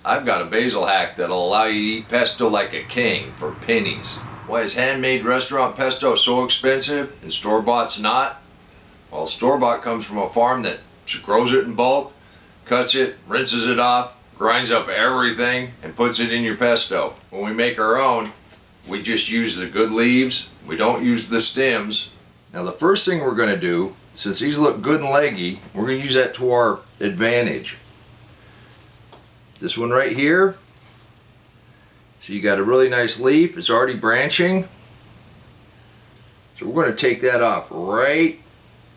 I've got a basil hack that'll allow you to eat pesto like a king for pennies. Why is handmade restaurant pesto so expensive and store-bought's not? Well, store-bought comes from a farm that grows it in bulk, cuts it, rinses it off, grinds up everything, and puts it in your pesto. When we make our own, we just use the good leaves. We don't use the stems. Now the first thing we're going to do, since these look good and leggy, we're going to use that to our advantage. This one right here, so you got a really nice leaf. It's already branching. So we're going to take that off right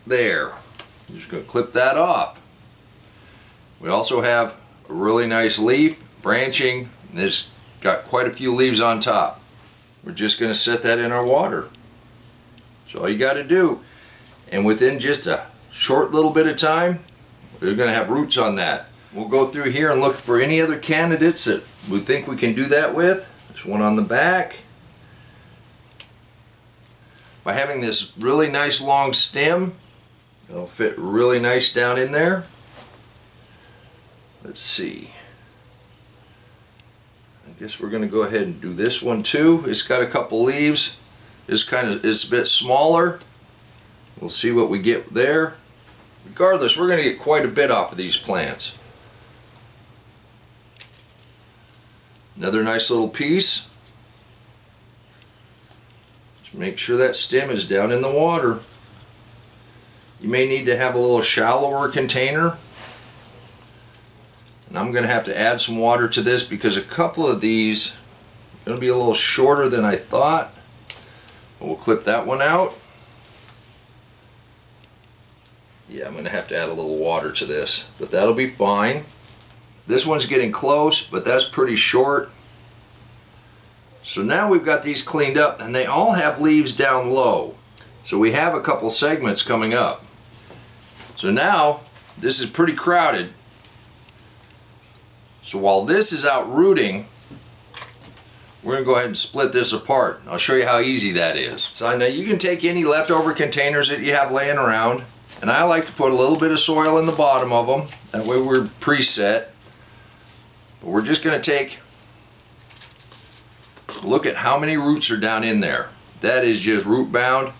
there. I'm just going to clip that off. We also have a really nice leaf branching, and it's got quite a few leaves on top. We're just going to set that in our water. That's all you got to do. And within just a short little bit of time, we're going to have roots on that. We'll go through here and look for any other candidates that we think we can do that with. There's one on the back. By having this really nice long stem, it'll fit really nice down in there. Let's see. I guess we're going to go ahead and do this one too. It's got a couple leaves. It's a bit smaller. We'll see what we get there. Regardless, we're going to get quite a bit off of these plants. Another nice little piece. Just make sure that stem is down in the water. You may need to have a little shallower container. And I'm going to have to add some water to this because a couple of these are going to be a little shorter than I thought. We'll clip that one out. Yeah, I'm going to have to add a little water to this, but that'll be fine. This one's getting close, but that's pretty short. So now we've got these cleaned up, and they all have leaves down low. So we have a couple segments coming up. So now, this is pretty crowded. So while this is out rooting, we're going to go ahead and split this apart. I'll show you how easy that is. So now you can take any leftover containers that you have laying around, and I like to put a little bit of soil in the bottom of them. That way we're preset. But we're just going to take, look at how many roots are down in there. That is just root bound.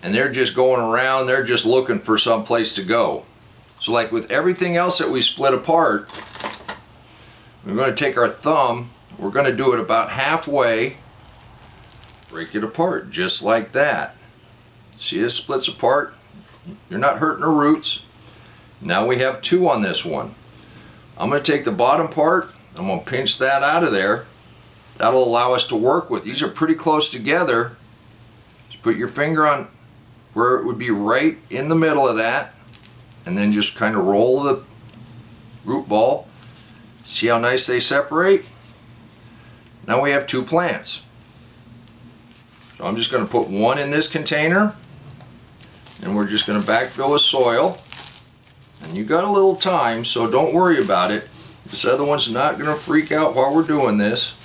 And they're just going around, they're just looking for some place to go. So like with everything else that we split apart, we're going to take our thumb, we're going to do it about halfway, break it apart just like that. See, it splits apart. You're not hurting the roots. Now we have two on this one. I'm going to take the bottom part, I'm going to pinch that out of there. That'll allow us to work with. These are pretty close together. Just put your finger on where it would be right in the middle of that, and then just kind of roll the root ball. See how nice they separate? Now we have two plants. So I'm just going to put one in this container, and we're just going to backfill with soil. And you got a little time, so don't worry about it. This other one's not going to freak out while we're doing this.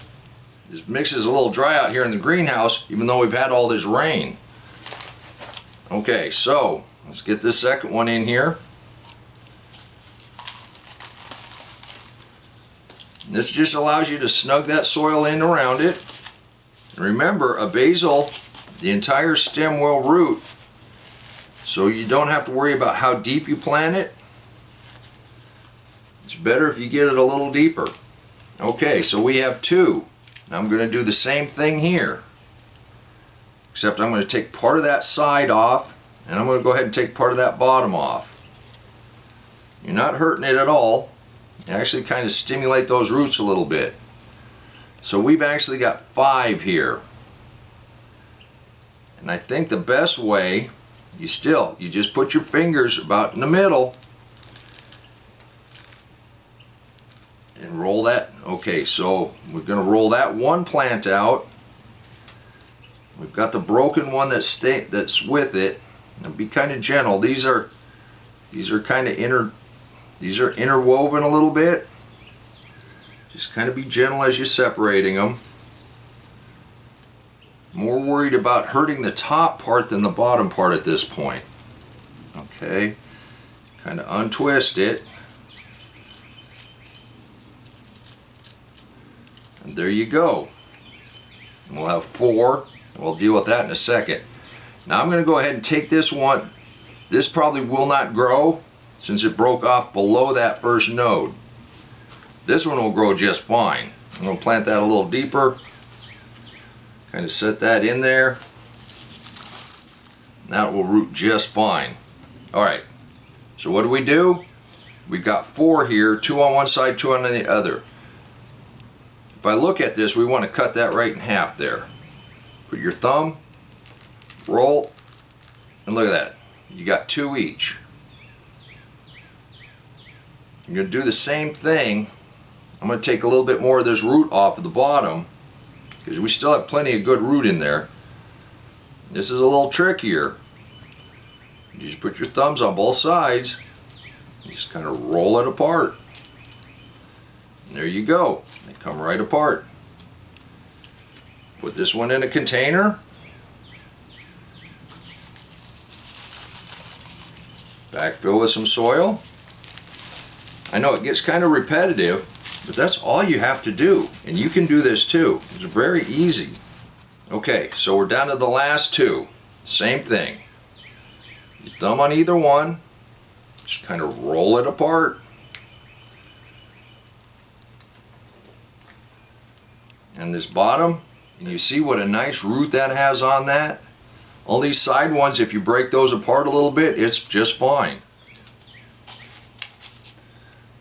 This mix is a little dry out here in the greenhouse, even though we've had all this rain. Okay, so let's get this second one in here. This just allows you to snug that soil in around it. And remember, a basil, the entire stem will root, so you don't have to worry about how deep you plant it. It's better if you get it a little deeper. Okay, so we have two. Now I'm going to do the same thing here, except I'm going to take part of that side off, and I'm going to go ahead and take part of that bottom off. You're not hurting it at all. You actually kind of stimulate those roots a little bit. So we've actually got 5 here. And I think the best way, you just put your fingers about in the middle and roll that. Okay, so we're going to roll that one plant out. We've got the broken one that's with it. Now be kind of gentle. These are kind of interwoven a little bit. Just kind of be gentle as you're separating them. More worried about hurting the top part than the bottom part at this point. Okay, kind of untwist it. And there you go. And we'll have 4. We'll deal with that in a second. Now I'm going to go ahead and take this one. This probably will not grow since it broke off below that first node. This one will grow just fine. I'm going to plant that a little deeper. Kind of set that in there. That will root just fine. Alright, so what do? We've got 4 here, 2 on one side, 2 on the other. If I look at this, we want to cut that right in half there. Put your thumb, roll, and look at that. You got 2 each. You're going to do the same thing. I'm going to take a little bit more of this root off of the bottom because we still have plenty of good root in there. This is a little trickier. You just put your thumbs on both sides. You just kind of roll it apart. And there you go. They come right apart. Put this one in a container. Backfill with some soil. I know it gets kind of repetitive, but that's all you have to do. And you can do this too. It's very easy. Okay, so we're down to the last 2. Same thing. Your thumb on either one. Just kind of roll it apart. And this bottom, and you see what a nice root that has on that? All these side ones, if you break those apart a little bit, it's just fine.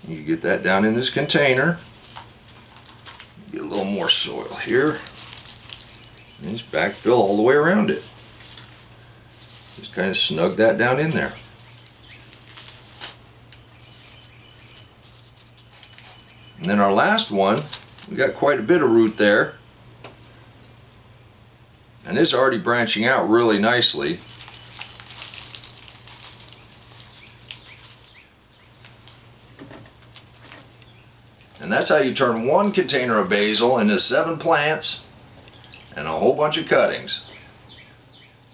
You get that down in this container. Get a little more soil here. And just backfill all the way around it. Just kind of snug that down in there. And then our last one, we got quite a bit of root there. And it's already branching out really nicely. And that's how you turn 1 container of basil into 7 plants and a whole bunch of cuttings.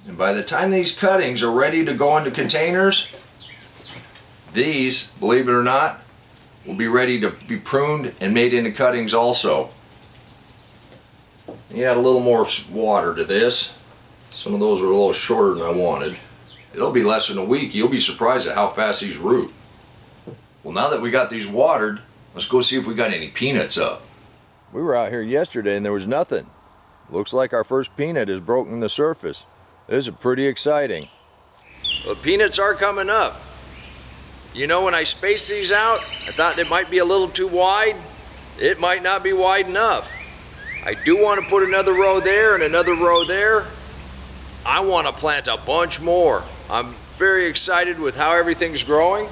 And by the time these cuttings are ready to go into containers, these, believe it or not, will be ready to be pruned and made into cuttings also. You add a little more water to this. Some of those are a little shorter than I wanted. It'll be less than a week. You'll be surprised at how fast these root. Well, now that we got these watered, let's go see if we got any peanuts up. We were out here yesterday and there was nothing. Looks like our first peanut has broken the surface. This is pretty exciting. Well, peanuts are coming up. You know, when I spaced these out, I thought it might be a little too wide. It might not be wide enough. I do want to put another row there and another row there. I want to plant a bunch more. I'm very excited with how everything's growing.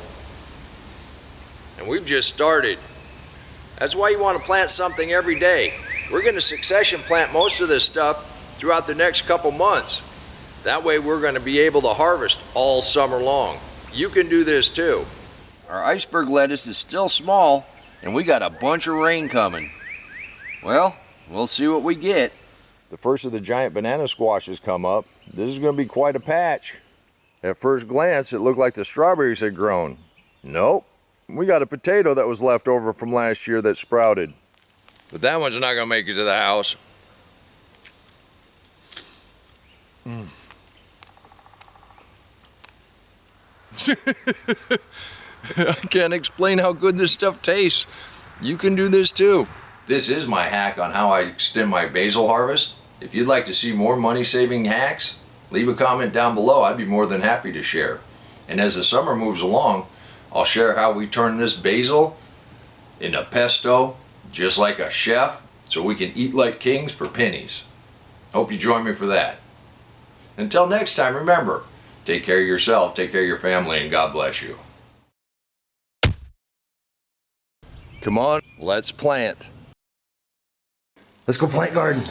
And we've just started. That's why you want to plant something every day. We're going to succession plant most of this stuff throughout the next couple months. That way we're going to be able to harvest all summer long. You can do this too. Our iceberg lettuce is still small and we got a bunch of rain coming. Well, we'll see what we get. The first of the giant banana squashes come up. This is going to be quite a patch. At first glance, it looked like the strawberries had grown. Nope. We got a potato that was left over from last year that sprouted. But that one's not going to make it to the house. I can't explain how good this stuff tastes. You can do this too. This is my hack on how I extend my basil harvest. If you'd like to see more money-saving hacks, leave a comment down below. I'd be more than happy to share. And as the summer moves along, I'll share how we turn this basil into pesto, just like a chef, so we can eat like kings for pennies. Hope you join me for that. Until next time, remember, take care of yourself, take care of your family, and God bless you. Come on, let's plant. Let's go plant garden.